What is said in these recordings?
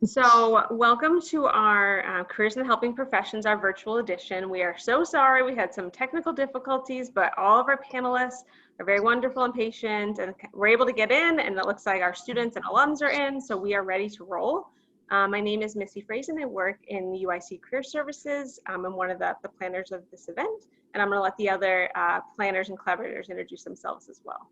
So welcome to our Careers in Helping Professions, our virtual edition. We are so sorry we had some technical difficulties, but all of our panelists are very wonderful and patient, and we're able to get in, and it looks like our students and alums are in, so we are ready to roll. My name is Missy Frazin. I work in the UIC Career Services. I'm one of the planners of this event, and I'm going to let the other planners and collaborators introduce themselves as well.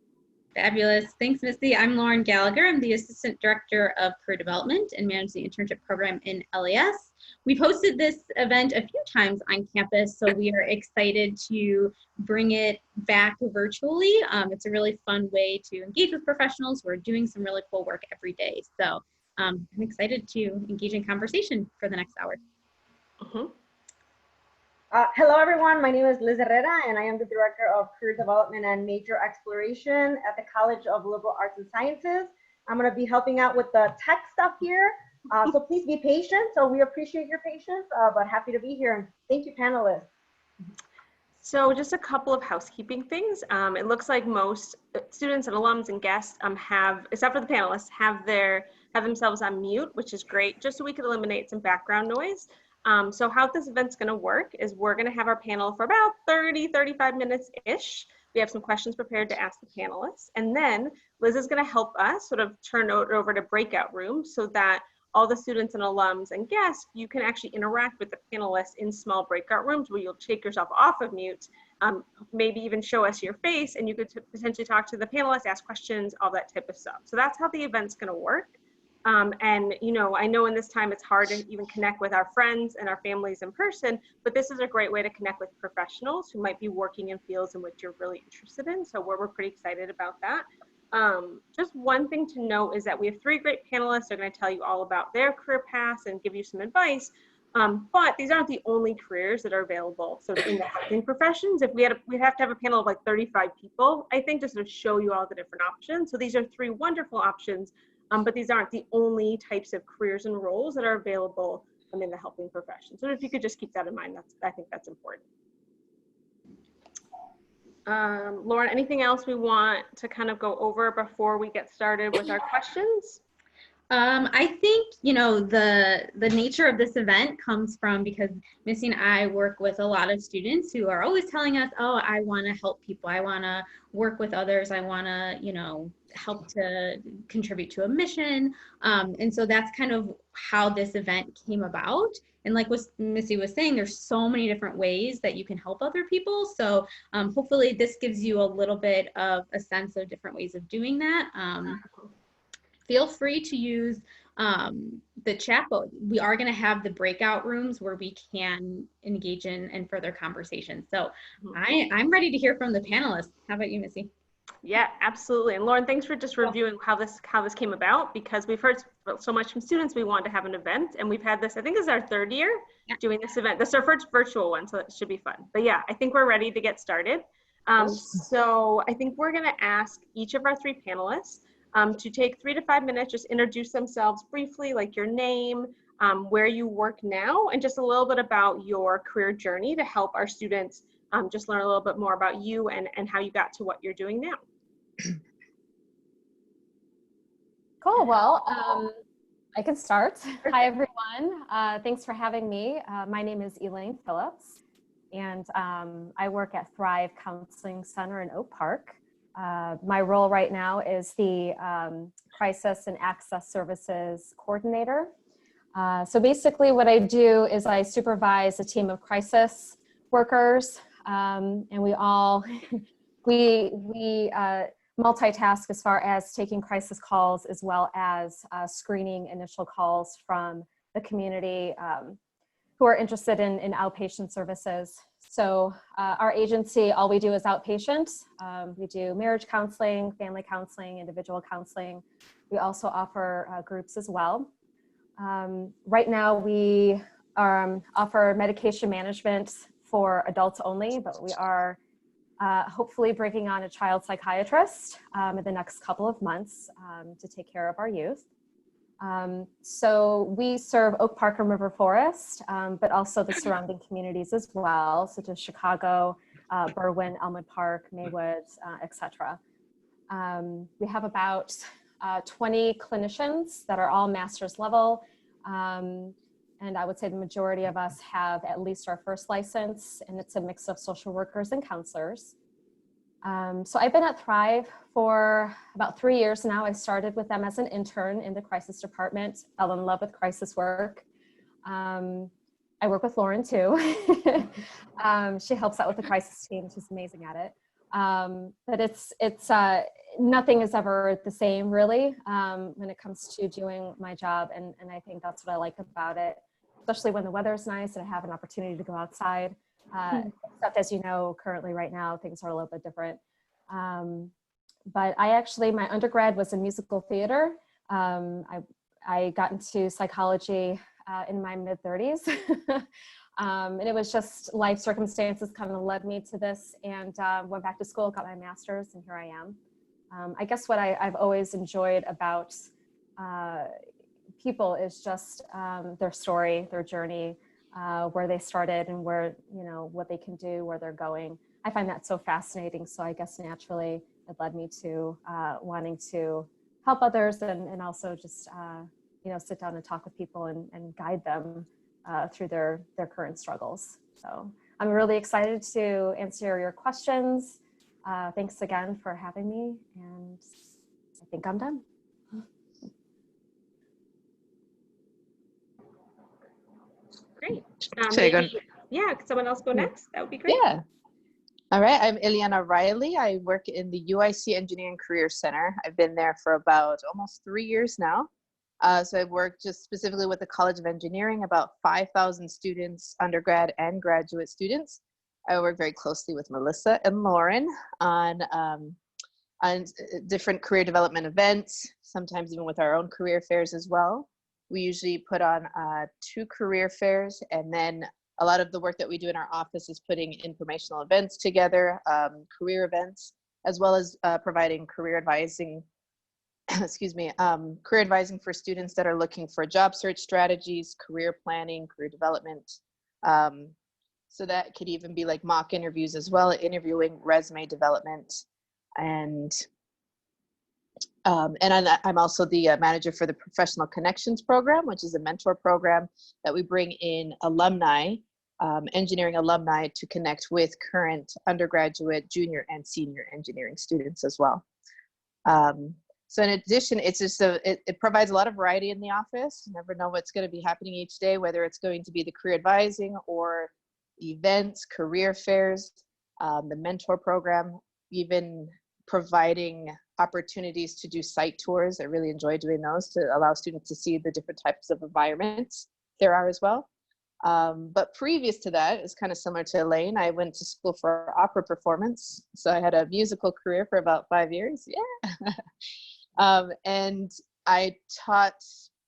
Fabulous. Thanks, Missy. I'm Lauren Gallagher. I'm the Assistant Director of Career Development and manage the internship program in LAS. We've hosted this event a few times on campus, so we are excited to bring it back virtually. It's a really fun way to engage with professionals. We're doing some really cool work every day. So I'm excited to engage in conversation for the next hour. Hello, everyone. My name is Liz Herrera, and I am the Director of Career Development and Major Exploration at the College of Liberal Arts and Sciences. I'm going to be helping out with the tech stuff here, so please be patient. So we appreciate your patience, but happy to be here. And thank you, panelists. So just a couple of housekeeping things. It looks like most students and alums and guests have, except for the panelists, have themselves on mute, which is great, just so we can eliminate some background noise. So how this event's going to work is we're going to have our panel for about 35 minutes-ish. We have some questions prepared to ask the panelists. And then Liz is going to help us sort of turn it over to breakout rooms so that all the students and alums and guests, you can actually interact with the panelists in small breakout rooms where you'll take yourself off of mute, maybe even show us your face, and you could potentially talk to the panelists, ask questions, all that type of stuff. So that's how the event's going to work. And, you know, I know in this time it's hard to even connect with our friends and our families in person, but this is a great way to connect with professionals who might be working in fields in which you're really interested in. So we're pretty excited about that. Just one thing to note is that we have 3 great panelists. They're going to tell you all about their career paths and give you some advice. But these aren't the only careers that are available. So in the helping professions, if we'd have to have a panel of like 35 people, I think, to sort of show you all the different options. So these are 3 wonderful options. But these aren't the only types of careers and roles that are available in the helping profession. So if you could just keep that in mind, I think that's important. Lauren, anything else we want to kind of go over before we get started with our questions? I think, you know, the nature of this event comes from because Missy and I work with a lot of students who are always telling us, oh, I want to help people. I want to work with others. I want to, you know, help to contribute to a mission. And so that's kind of how this event came about. And like what Missy was saying, there's so many different ways that you can help other people. So hopefully this gives you a little bit of a sense of different ways of doing that. Feel free to use the chat, but we are going to have the breakout rooms where we can engage in further conversations. So I'm ready to hear from the panelists. How about you, Missy? Yeah, absolutely. And Lauren, thanks for just reviewing how this came about, because we've heard so much from students. We wanted to have an event, and we've had this, I think this is our 3rd year doing this event. This is our first virtual one, so it should be fun. But yeah, I think we're ready to get started. So I think we're going to ask each of our 3 panelists to take 3 to 5 minutes, just introduce themselves briefly, like your name, where you work now, and just a little bit about your career journey to help our students just learn a little bit more about you and how you got to what you're doing now. Cool. Well, I can start. Hi, everyone. Thanks for having me. My name is Elaine Phillips, and I work at Thrive Counseling Center in Oak Park. My role right now is the Crisis and Access Services Coordinator. So basically what I do is I supervise a team of crisis workers, and we all, we multitask as far as taking crisis calls as well as screening initial calls from the community who are interested in outpatient services. So our agency, all we do is outpatient. We do marriage counseling, family counseling, individual counseling. We also offer groups as well. Right now we offer medication management for adults only, but we are hopefully bringing on a child psychiatrist in the next couple of months to take care of our youth. So we serve Oak Park and River Forest, but also the surrounding communities as well, such as Chicago, Berwyn, Elmwood Park, Maywood, etc. We have about 20 clinicians that are all master's level. And I would say the majority of us have at least our first license, and it's a mix of social workers and counselors. So I've been at Thrive for about 3 years now. I started with them as an intern in the crisis department. Fell in love with crisis work. I work with Lauren too. She helps out with the crisis team. She's amazing at it. But it's nothing is ever the same really when it comes to doing my job. And I think that's what I like about it, especially when the weather is nice and I have an opportunity to go outside. Except as you know, currently right now, things are a little bit different. But my undergrad was in musical theater. I got into psychology in my mid-30s. And it was just life circumstances kind of led me to this, and went back to school, got my master's, and here I am. I guess what I've always enjoyed about people is just their story, their journey, where they started and where, what they can do, where they're going. I find that so fascinating. So I guess naturally it led me to wanting to help others and also just, sit down and talk with people and guide them through their current struggles. So I'm really excited to answer your questions. Thanks again for having me, and I think I'm done. Great. Could someone else go next? That would be great. Yeah. All right, I'm Eliana Riley. I work in the UIC Engineering Career Center. I've been there for about almost 3 years now. So I've worked just specifically with the College of Engineering, about 5,000 students, undergrad and graduate students. I work very closely with Melissa and Lauren on different career development events, sometimes even with our own career fairs as well. We usually put on 2 career fairs, and then a lot of the work that we do in our office is putting informational events together, career events, as well as providing career advising, career advising for students that are looking for job search strategies, career planning, career development. So that could even be like mock interviews as well, interviewing, resume development, and I'm also the manager for the Professional Connections program, which is a mentor program that we bring in alumni, engineering alumni, to connect with current undergraduate, junior, and senior engineering students as well. So in addition, it's just it provides a lot of variety in the office. You never know what's going to be happening each day, whether it's going to be the career advising or events, career fairs, the mentor program, even providing opportunities to do site tours. I really enjoy doing those to allow students to see the different types of environments there are as well. But previous to that, it's kind of similar to Elaine. I went to school for opera performance. So I had a musical career for about 5 years. Yeah. And I taught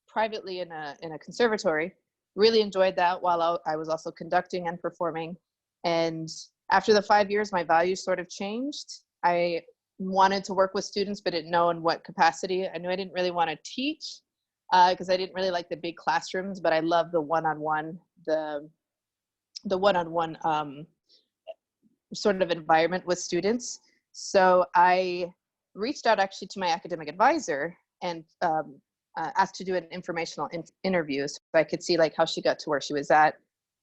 privately in a conservatory. Really enjoyed that while I was also conducting and performing. And after the 5 years, my values sort of changed. I wanted to work with students, but didn't know in what capacity. I knew I didn't really want to teach because I didn't really like the big classrooms, but I love the one-on-one, the one-on-one sort of environment with students. So I reached out actually to my academic advisor and asked to do an informational interview so I could see like how she got to where she was at.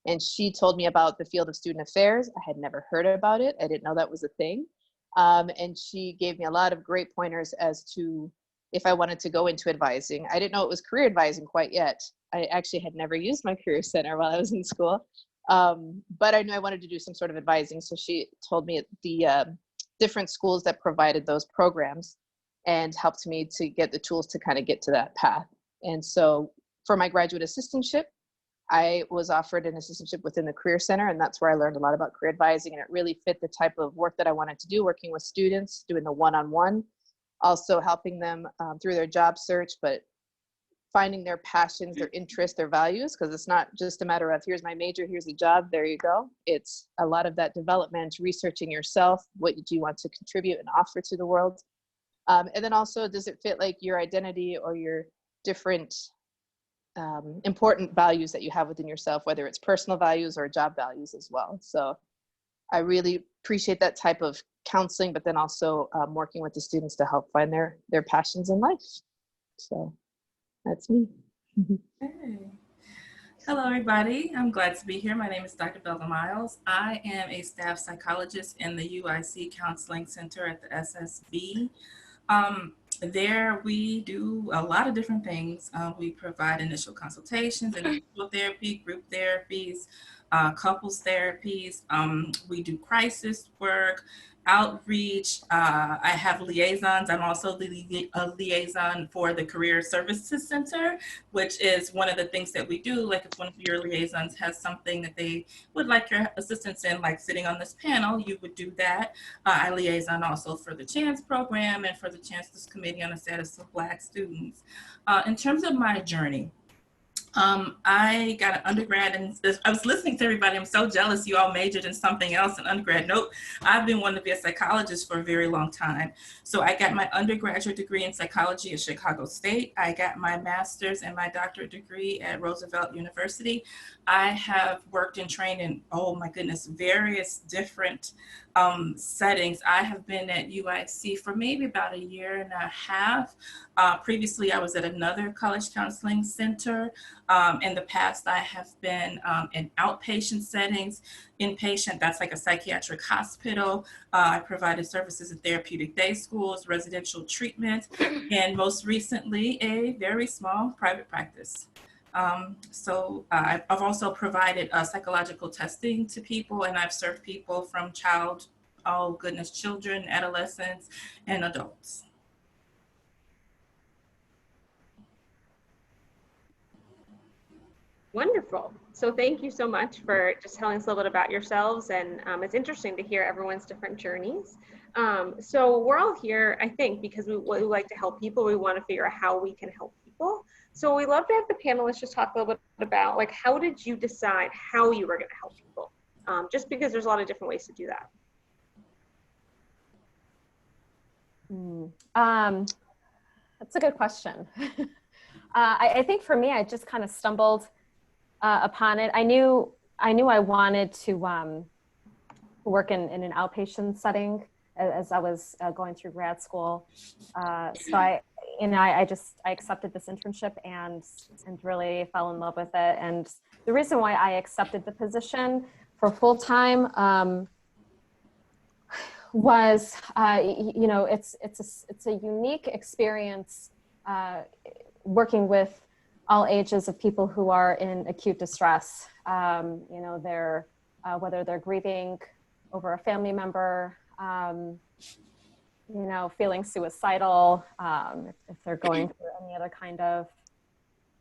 And she told me about the field of student affairs. I had never heard about it. I didn't know that was a thing. And she gave me a lot of great pointers as to if I wanted to go into advising. I didn't know it was career advising quite yet. I actually had never used my career center while I was in school. But I knew I wanted to do some sort of advising. So she told me the different schools that provided those programs and helped me to get the tools to kind of get to that path. And so for my graduate assistantship, I was offered an assistantship within the Career Center, and that's where I learned a lot about career advising, and it really fit the type of work that I wanted to do, working with students, doing the one-on-one, also helping them through their job search, but finding their passions, their interests, their values, because it's not just a matter of here's my major, here's the job, there you go. It's a lot of that development, researching yourself, what do you want to contribute and offer to the world. And then also, does it fit like your identity or your different important values that you have within yourself, whether it's personal values or job values as well. So I really appreciate that type of counseling, but then also working with the students to help find their passions in life. So that's me. Hey. Hello, everybody. I'm glad to be here. My name is Dr. Belva Miles. I am a staff psychologist in the UIC Counseling Center at the SSB. There we do a lot of different things. We provide initial consultations, individual therapy, group therapies, couples therapies. We do crisis work, outreach. I have liaisons. I'm also the liaison for the Career Services Center, which is one of the things that we do. Like if one of your liaisons has something that they would like your assistance in, like sitting on this panel, you would do that. I liaison also for the Chance program and for the Chancellor's Committee on the Status of Black Students. In terms of my journey, I got an undergrad and I was listening to everybody. I'm so jealous you all majored in something else in undergrad. Nope, I've been wanting to be a psychologist for a very long time. So I got my undergraduate degree in psychology at Chicago State. I got my master's and my doctorate degree at Roosevelt University. I have worked and trained in, oh my goodness, various different settings. I have been at UIC for maybe about a year and a half. Previously, I was at another college counseling center. In the past, I have been in outpatient settings, inpatient, that's like a psychiatric hospital. I provided services at therapeutic day schools, residential treatment, and most recently, a very small private practice. I've also provided psychological testing to people, and I've served people from children, adolescents, and adults. Wonderful. So thank you so much for just telling us a little bit about yourselves. And it's interesting to hear everyone's different journeys. So we're all here, I think, because we like to help people. We want to figure out how we can help people. So we love to have the panelists just talk a little bit about, like, how did you decide how you were going to help people? Just because there's a lot of different ways to do that. That's a good question. I think for me, I just kind of stumbled upon it. I knew I wanted to work in an outpatient setting as I was going through grad school. So I accepted this internship and really fell in love with it. And the reason why I accepted the position for full-time was, it's a unique experience working with all ages of people who are in acute distress. They're whether they're grieving over a family member, feeling suicidal, if they're going through any other kind of,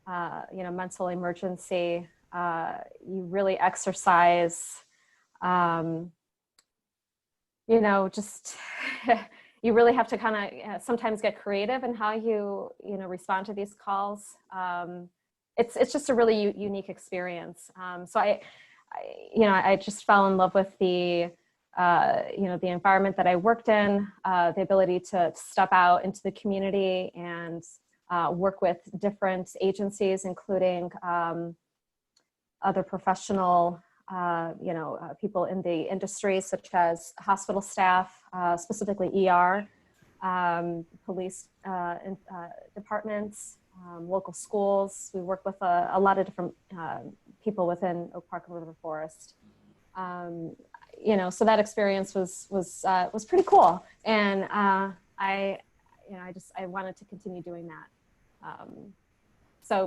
mental emergency. You really exercise, you really have to kind of sometimes get creative in how you respond to these calls. It's just a really unique experience. So I just fell in love with the environment that I worked in, the ability to step out into the community and work with different agencies, including other professional people in the industry, such as hospital staff, specifically ER, police departments, local schools. We work with a lot of different people within Oak Park and River Forest. So that experience was pretty cool, and I wanted to continue doing that.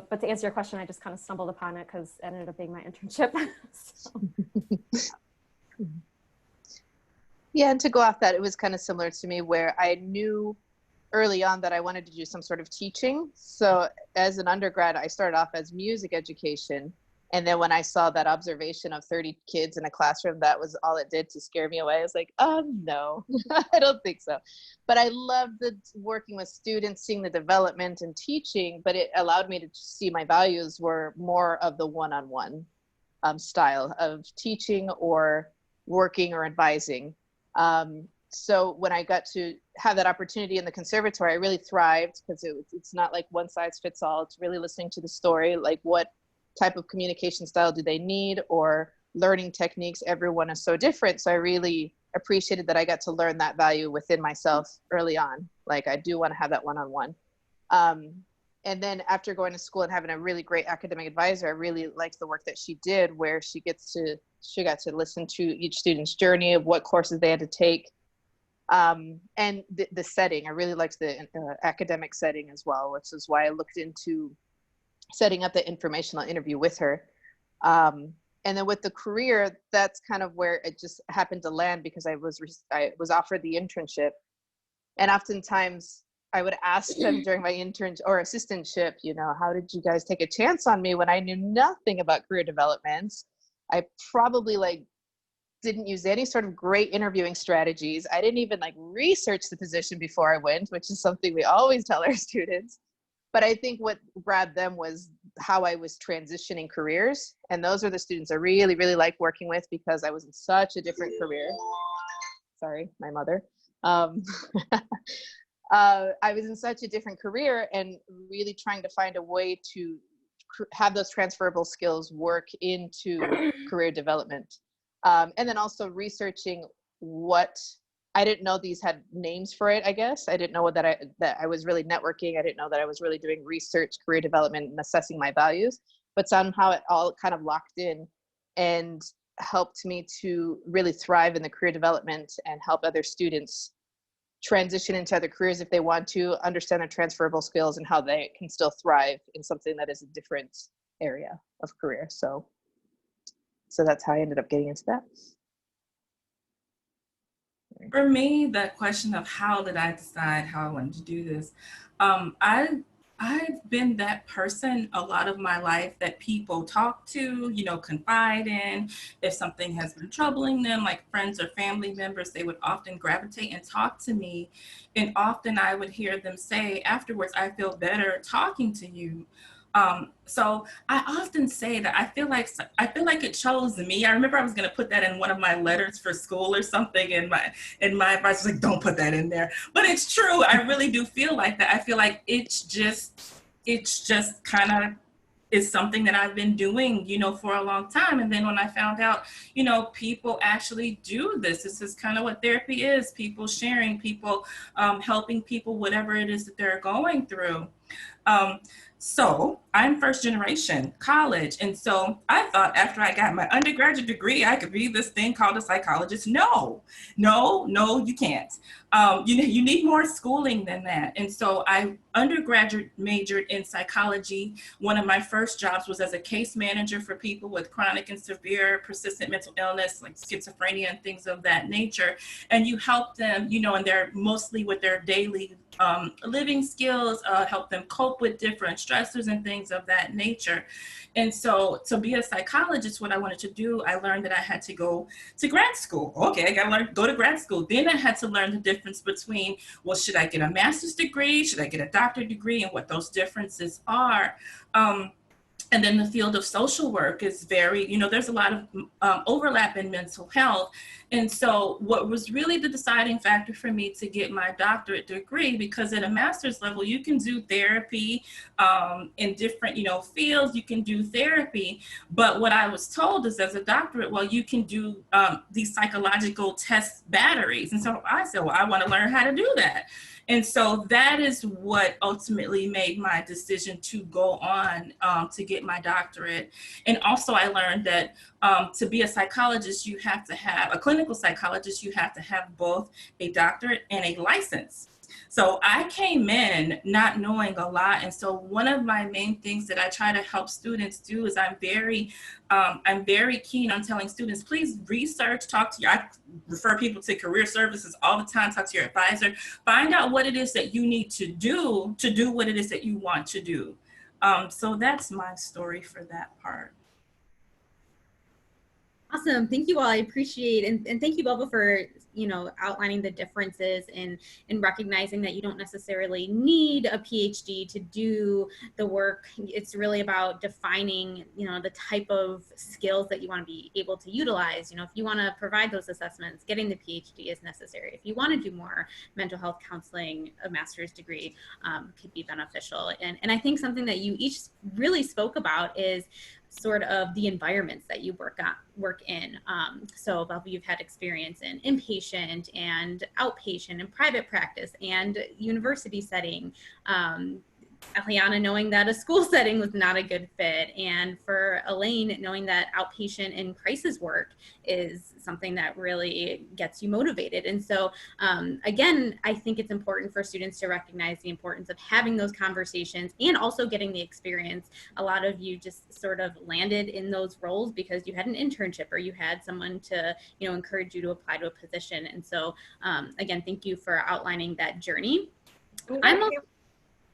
But to answer your question, I just kind of stumbled upon it because it ended up being my internship. Yeah, and to go off that, it was kind of similar to me, where I knew early on that I wanted to do some sort of teaching. So as an undergrad, I started off as music education. And then when I saw that observation of 30 kids in a classroom, that was all it did to scare me away. I was like, no, I don't think so. But I loved working with students, seeing the development and teaching, but it allowed me to see my values were more of the one-on-one style of teaching or working or advising. So when I got to have that opportunity in the conservatory, I really thrived, because it's not like one size fits all. It's really listening to the story, like what type of communication style do they need, or learning techniques, everyone is so different. So I really appreciated that I got to learn that value within myself early on. Like, I do want to have that one-on-one. And then after going to school and having a really great academic advisor, I really liked the work that she did, where she got to listen to each student's journey of what courses they had to take. And the setting, I really liked the academic setting as well, which is why I looked into setting up the informational interview with her. And then with the career, that's kind of where it just happened to land, because I was offered the internship. And oftentimes I would ask them during my intern or assistantship, how did you guys take a chance on me when I knew nothing about career development? I probably didn't use any sort of great interviewing strategies. I didn't even research the position before I went, which is something we always tell our students. But I think what grabbed them was how I was transitioning careers. And those are the students I really, really like working with, because I was in such a different career. Sorry, my mother. I was in such a different career, and really trying to find a way to have those transferable skills work into career development. And then also researching what, I didn't know these had names for it, I guess. I didn't know that I was really networking. I didn't know that I was really doing research, career development, and assessing my values. But somehow it all kind of locked in and helped me to really thrive in the career development and help other students transition into other careers if they want to, understand their transferable skills and how they can still thrive in something that is a different area of career. So that's how I ended up getting into that. For me, that question of how did I decide how I wanted to do this, I've been that person a lot of my life that people talk to, confide in. If something has been troubling them, like friends or family members, they would often gravitate and talk to me. And often I would hear them say afterwards, I feel better talking to you. So I often say that I feel like it chose me. I remember I was going to put that in one of my letters for school or something, and my advice was like, don't put that in there. But it's true. I really do feel like that. I feel like it's just kind of is something that I've been doing, for a long time. And then when I found out, people actually do this. This is kind of what therapy is: people sharing, people helping people, whatever it is that they're going through. So I'm first generation college. And so I thought after I got my undergraduate degree, I could be this thing called a psychologist. No, you can't. You need more schooling than that. And so I undergraduate majored in psychology. One of my first jobs was as a case manager for people with chronic and severe persistent mental illness, like schizophrenia and things of that nature. And you help them, and they're mostly with their daily living skills, help them cope with different stressors and things of that nature. And so to be a psychologist, what I wanted to do, I learned that I had to go to grad school. Okay, I got to go to grad school. Then I had to learn the difference between, well, should I get a master's degree? Should I get a doctorate degree? And what those differences are. And then the field of social work is very, there's a lot of overlap in mental health. And so what was really the deciding factor for me to get my doctorate degree, because at a master's level, you can do therapy in different, fields, you can do therapy. But what I was told is, as a doctorate, well, you can do these psychological test batteries. And so I said, well, I want to learn how to do that. And so that is what ultimately made my decision to go on to get my doctorate. And also I learned that to be a psychologist, you have to have, a clinical psychologist, you have to have both a doctorate and a license. So I came in not knowing a lot. And so one of my main things that I try to help students do is I'm very keen on telling students, please research, I refer people to career services all the time, talk to your advisor, find out what it is that you need to do what it is that you want to do. So that's my story for that part. Awesome. Thank you all. I appreciate, and thank you, Belva, for, outlining the differences and recognizing that you don't necessarily need a PhD to do the work. It's really about defining, the type of skills that you want to be able to utilize. If you want to provide those assessments, getting the PhD is necessary. If you want to do more mental health counseling, a master's degree could be beneficial. And I think something that you each really spoke about is sort of the environments that you work in. So Belva, you've had experience in inpatient and outpatient and private practice and university setting. Eliana knowing that a school setting was not a good fit, and for Elaine knowing that outpatient and crisis work is something that really gets you motivated. And so again, I think it's important for students to recognize the importance of having those conversations and also getting the experience. A lot of you just sort of landed in those roles because you had an internship or you had someone to, you know, encourage you to apply to a position. And so again, thank you for outlining that journey.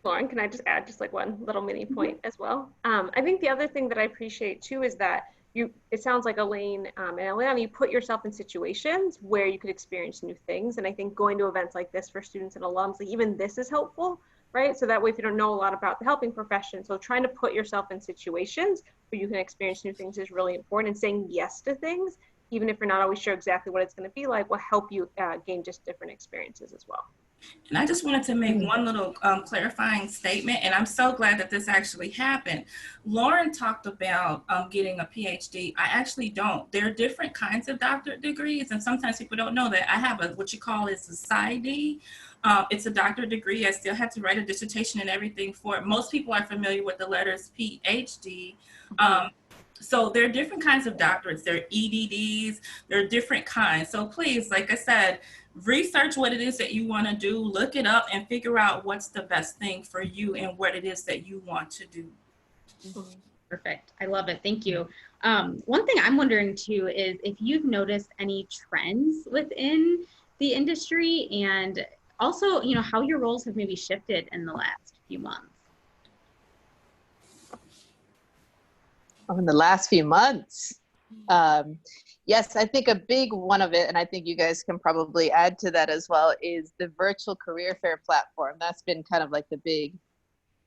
Lauren, can I just add just like one little mini point as well? I think the other thing that I appreciate too is that it sounds like Elaine and Eliana, you put yourself in situations where you could experience new things. And I think going to events like this for students and alums, like even this is helpful, right? So that way, if you don't know a lot about the helping profession, so trying to put yourself in situations where you can experience new things is really important, and saying yes to things, even if you're not always sure exactly what it's going to be like, will help you gain just different experiences as well. And I just wanted to make one little clarifying statement, and I'm so glad that this actually happened. Lauren talked about getting a PhD. I actually don't. There are different kinds of doctorate degrees, and sometimes people don't know that I have what you call is a PsyD. It's a doctorate degree. I still have to write a dissertation and everything for it. Most people are familiar with the letters PhD. So there are different kinds of doctorates. There are EDDs. There are different kinds. So please, like I said, research what it is that you want to do, look it up, and figure out what's the best thing for you and what it is that you want to do. Perfect. I love it. Thank you. One thing I'm wondering too is if you've noticed any trends within the industry, and also, you know, how your roles have maybe shifted in the last few months. In the last few months. Yes, I think a big one of it, and I think you guys can probably add to that as well, is the virtual career fair platform. That's been kind of like the big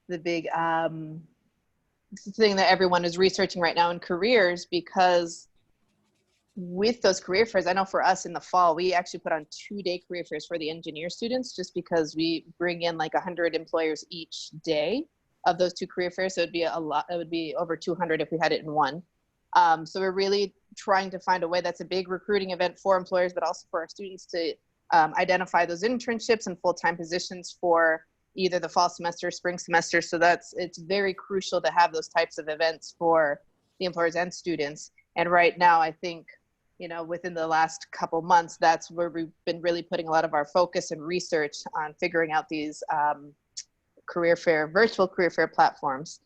thing that everyone is researching right now in careers, because with those career fairs, I know for us in the fall, we actually put on 2-day career fairs for the engineer students, just because we bring in like 100 employers each day of those 2 career fairs. So it'd be a lot. It would be over 200 if we had it in one. So we're really trying to find a way that's a big recruiting event for employers, but also for our students to identify those internships and full-time positions for either the fall semester or spring semester. So it's very crucial to have those types of events for the employers and students. And right now, I think, you know, within the last couple months, that's where we've been really putting a lot of our focus and research on figuring out these virtual career fair platforms.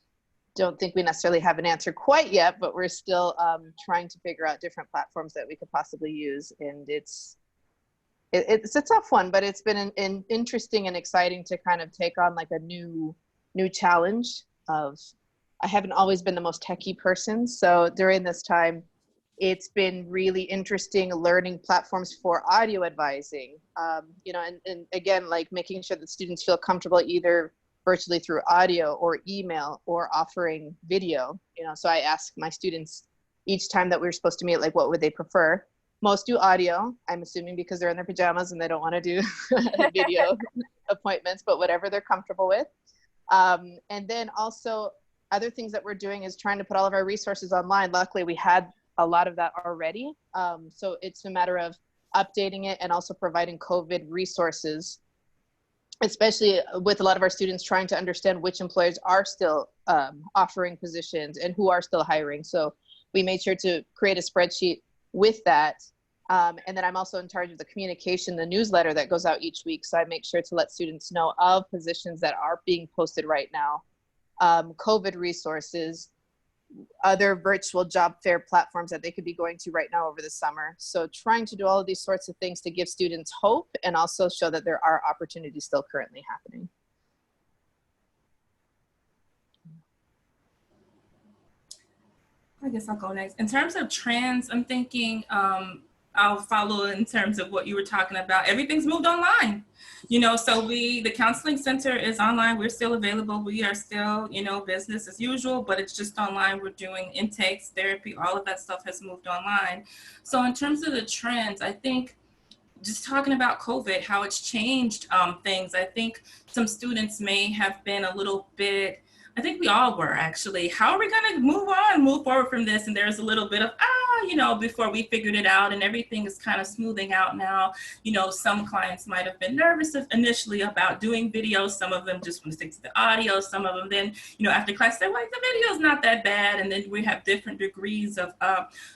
Don't think we necessarily have an answer quite yet, but we're still trying to figure out different platforms that we could possibly use. And it's a tough one, but it's been an interesting and exciting to kind of take on like a new challenge of, I haven't always been the most techie person. So during this time, it's been really interesting learning platforms for audio advising, you know, and again, like making sure that students feel comfortable either virtually through audio or email or offering video, you know. So I ask my students each time that we were supposed to meet, like, what would they prefer? Most do audio, I'm assuming, because they're in their pajamas and they don't want to do video appointments, but whatever they're comfortable with. And then also other things that we're doing is trying to put all of our resources online. Luckily, we had a lot of that already. So it's a matter of updating it and also providing COVID resources, especially with a lot of our students trying to understand which employers are still offering positions and who are still hiring. So we made sure to create a spreadsheet with that. And then I'm also in charge of the communication, the newsletter that goes out each week. So I make sure to let students know of positions that are being posted right now, COVID resources, other virtual job fair platforms that they could be going to right now over the summer. So trying to do all of these sorts of things to give students hope and also show that there are opportunities still currently happening. I guess I'll go next. In terms of trends, I'm thinking I'll follow in terms of what you were talking about. Everything's moved online, you know, so the counseling center is online. We're still available. We are still, you know, business as usual, but it's just online. We're doing intakes, therapy, all of that stuff has moved online. So in terms of the trends, I think just talking about COVID, how it's changed things. I think some students may have been a little bit, I think we all were actually, how are we going to move on, move forward from this, and there's a little bit of, before we figured it out, and everything is kind of smoothing out now. Some clients might have been nervous initially about doing videos. Some of them just want to stick to the audio. Some of them then, after class, they're like, the video's not that bad. And then we have different degrees of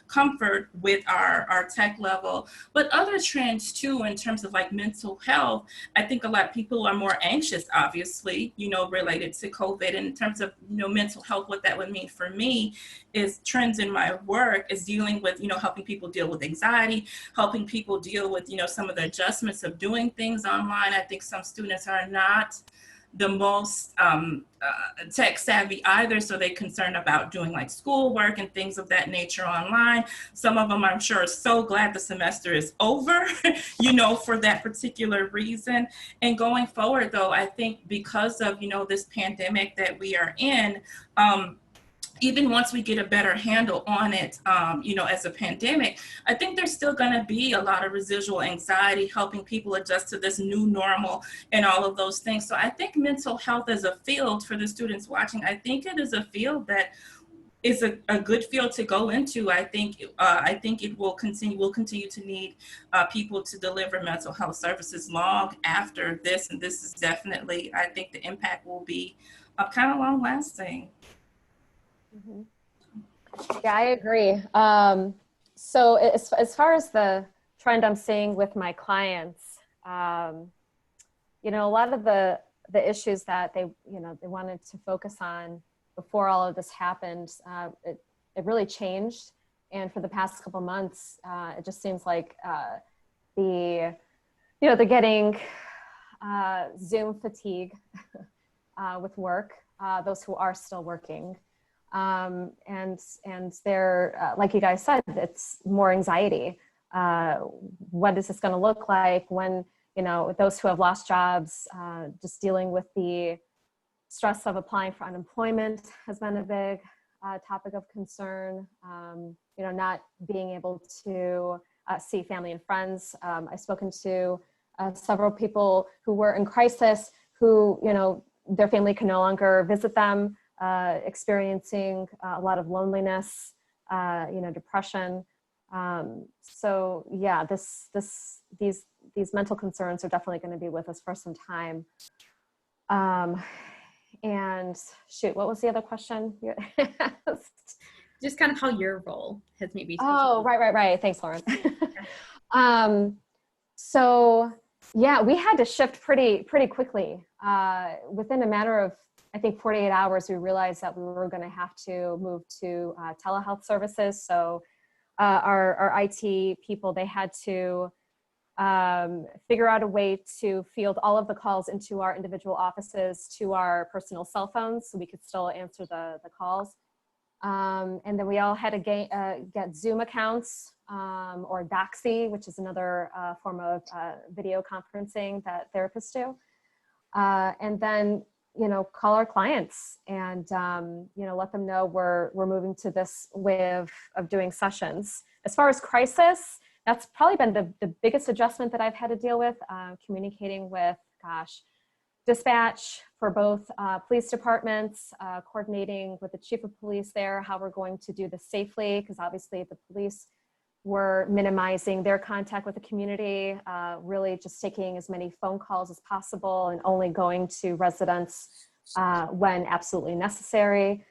comfort with our tech level. But other trends too, in terms of like mental health, I think a lot of people are more anxious, obviously, related to COVID. And in terms of, mental health, what that would mean for me is trends in my work is dealing with, helping people deal with anxiety, helping people deal with, some of the adjustments of doing things online. I think some students are not the most tech savvy either, so they're concerned about doing like schoolwork and things of that nature online. Some of them, I'm sure, are so glad the semester is over, for that particular reason. And going forward, though, I think because of, this pandemic that we are in, even once we get a better handle on it, as a pandemic, I think there's still going to be a lot of residual anxiety, helping people adjust to this new normal and all of those things. So I think mental health as a field, for the students watching, I think it is a field that is a good field to go into. I think it will continue to need people to deliver mental health services long after this. And this is definitely, I think the impact will be kind of long lasting. Mm-hmm. Yeah, I agree. So as far as the trend I'm seeing with my clients, a lot of the issues that they wanted to focus on before all of this happened, it really changed. And for the past couple months, it just seems like they're getting Zoom fatigue with work, those who are still working. And they're, like you guys said, it's more anxiety. What is this going to look like when, those who have lost jobs, just dealing with the stress of applying for unemployment has been a big topic of concern. Not being able to see family and friends. I've spoken to several people who were in crisis who, their family can no longer visit them. Experiencing a lot of loneliness, depression. So yeah, these mental concerns are definitely going to be with us for some time. And shoot, what was the other question? Just kind of how your role has maybe. Oh, right. Thanks, Lauren. So yeah, we had to shift pretty quickly. Within a matter of, I think, 48 hours, we realized that we were going to have to move to telehealth services. So our IT people, they had to figure out a way to field all of the calls into our individual offices to our personal cell phones so we could still answer the calls. And then we all had to get Zoom accounts or Doxy, which is another form of video conferencing that therapists do. And then, call our clients and, let them know we're moving to this way of doing sessions. As far as crisis, that's probably been the biggest adjustment that I've had to deal with, communicating with, dispatch for both police departments, coordinating with the chief of police there, how we're going to do this safely, because obviously the police were minimizing their contact with the community, really just taking as many phone calls as possible and only going to residents when absolutely necessary.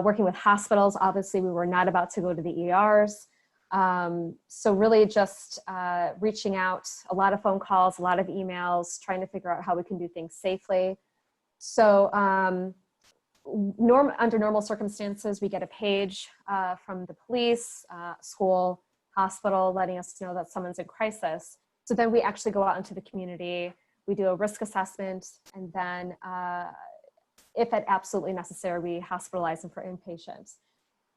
Working with hospitals, obviously we were not about to go to the ERs. So really just reaching out, a lot of phone calls, a lot of emails, trying to figure out how we can do things safely. So under normal circumstances, we get a page from the police, school, hospital, letting us know that someone's in crisis. So then we actually go out into the community, we do a risk assessment, and then if at absolutely necessary, we hospitalize them for inpatients.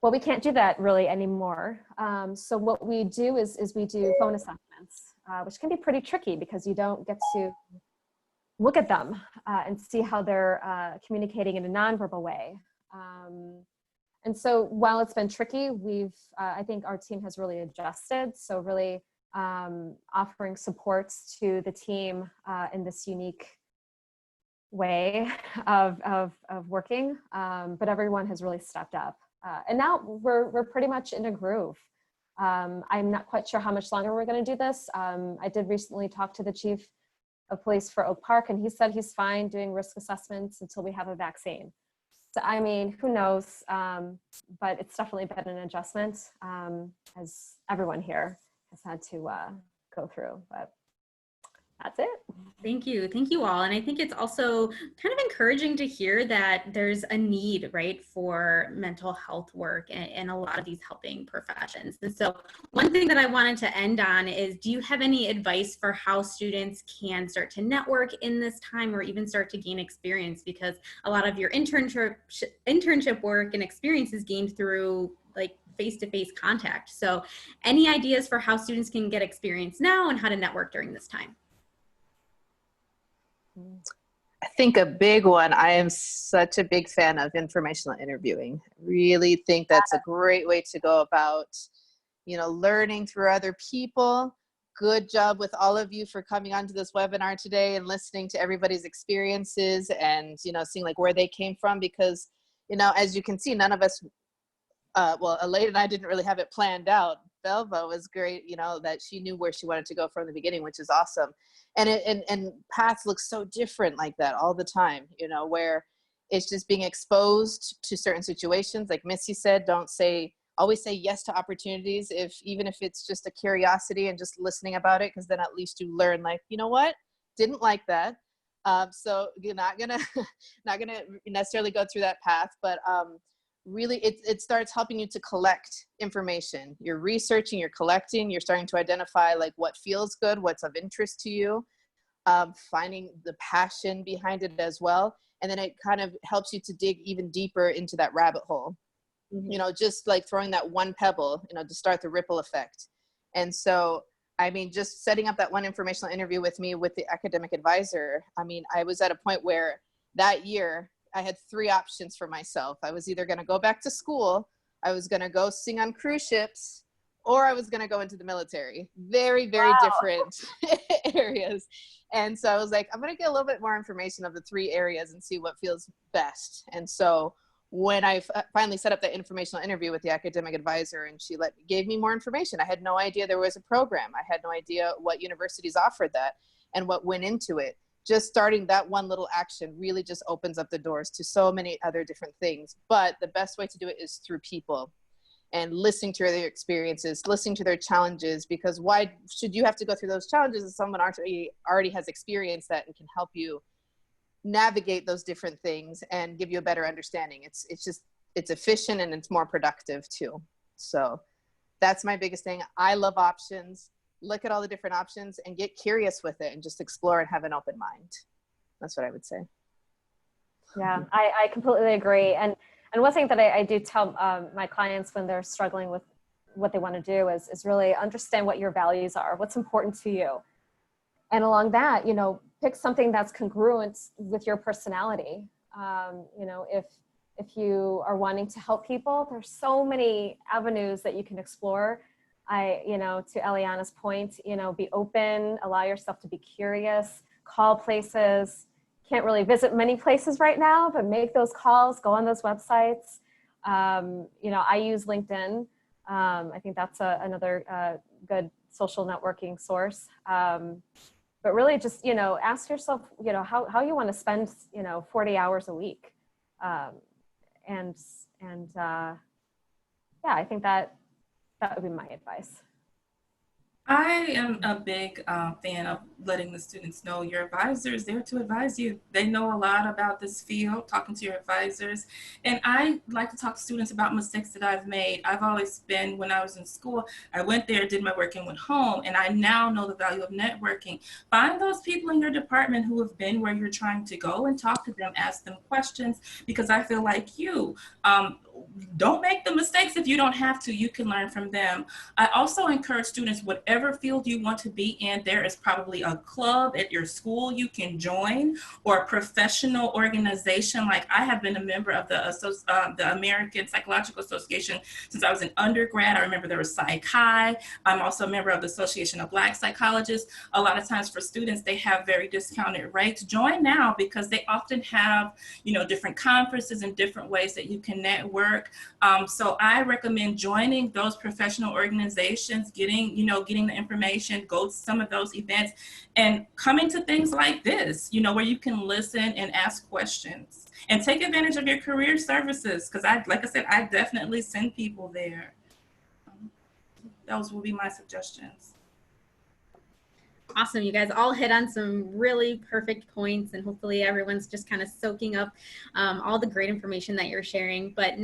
Well, we can't do that really anymore. So what we do is we do phone assessments, which can be pretty tricky because you don't get to look at them and see how they're communicating in a nonverbal way. And so while it's been tricky, I think our team has really adjusted. So really offering supports to the team in this unique way of working, but everyone has really stepped up. And now we're pretty much in a groove. I'm not quite sure how much longer we're going to do this. I did recently talk to the chief of police for Oak Park, and he said he's fine doing risk assessments until we have a vaccine. So, I mean, who knows? But it's definitely been an adjustment, as everyone here has had to go through. But that's it. Thank you all. And I think it's also kind of encouraging to hear that there's a need, right, for mental health work and a lot of these helping professions. And so one thing that I wanted to end on is, do you have any advice for how students can start to network in this time, or even start to gain experience? Because a lot of your internship work and experience is gained through like face-to-face contact. So any ideas for how students can get experience now and how to network during this time? I think a big one, I am such a big fan of informational interviewing. Really think that's a great way to go about, you know, learning through other people. Good job with all of you for coming onto this webinar today and listening to everybody's experiences and, you know, seeing like where they came from, because, you know, as you can see, none of us, well, Elaine and I didn't really have it planned out. Belva was great, you know, that she knew where she wanted to go from the beginning, which is awesome. And paths look so different like that all the time, you know, where it's just being exposed to certain situations. Like Missy said, always say yes to opportunities, even if it's just a curiosity and just listening about it, because then at least you learn, like, you know what, didn't like that. So you're not gonna necessarily go through that path, but really it starts helping you to collect information. You're researching, you're collecting, you're starting to identify like what feels good, what's of interest to you, finding the passion behind it as well. And then it kind of helps you to dig even deeper into that rabbit hole. You know, just like throwing that one pebble, you know, to start the ripple effect. And so, I mean, just setting up that one informational interview with me with the academic advisor, I mean, I was at a point where that year I had 3 options for myself. I was either going to go back to school, I was going to go sing on cruise ships, or I was going to go into the military. Very, very different areas. And so I was like, I'm going to get a little bit more information of the 3 areas and see what feels best. And so when I finally set up that informational interview with the academic advisor, and she gave me more information, I had no idea there was a program. I had no idea what universities offered that and what went into it. Just starting that one little action really just opens up the doors to so many other different things. But the best way to do it is through people and listening to their experiences, listening to their challenges, because why should you have to go through those challenges if someone already has experienced that and can help you navigate those different things and give you a better understanding. It's efficient and it's more productive too. So that's my biggest thing. I love options. Look at all the different options and get curious with it and just explore and have an open mind. That's what I would say. Yeah, I completely agree. And one thing that I do tell my clients when they're struggling with what they want to do is really understand what your values are, what's important to you. And along that, you know, pick something that's congruent with your personality. You know, if you are wanting to help people, there's so many avenues that you can explore. You know, to Eliana's point, you know, be open, allow yourself to be curious, call places. Can't really visit many places right now, but make those calls, go on those websites. You know, I use LinkedIn. I think that's another good social networking source. But really just, you know, ask yourself, you know, how you want to spend, you know, 40 hours a week. Yeah, I think that would be my advice. I am a big fan of letting the students know your advisor is there to advise you. They know a lot about this field, talking to your advisors. And I like to talk to students about mistakes that I've made. I've always been, when I was in school, I went there, did my work, and went home. And I now know the value of networking. Find those people in your department who have been where you're trying to go and talk to them, ask them questions, because I feel like you. Don't make the mistakes if you don't have to. You can learn from them. I also encourage students, whatever field you want to be in, there is probably a club at your school you can join, or a professional organization. Like I have been a member of the American Psychological Association since I was an undergrad. I remember there was Psych-Hi. I'm also a member of the Association of Black Psychologists. A lot of times for students, they have very discounted rates. Join now, because they often have, you know, different conferences and different ways that you can network. work. So I recommend joining those professional organizations, getting the information, go to some of those events, and coming to things like this, where you can listen and ask questions and take advantage of your career services. Because like I said, I definitely send people there. Those will be my suggestions. Awesome. You guys all hit on some really perfect points, and hopefully everyone's just kind of soaking up all the great information that you're sharing. But now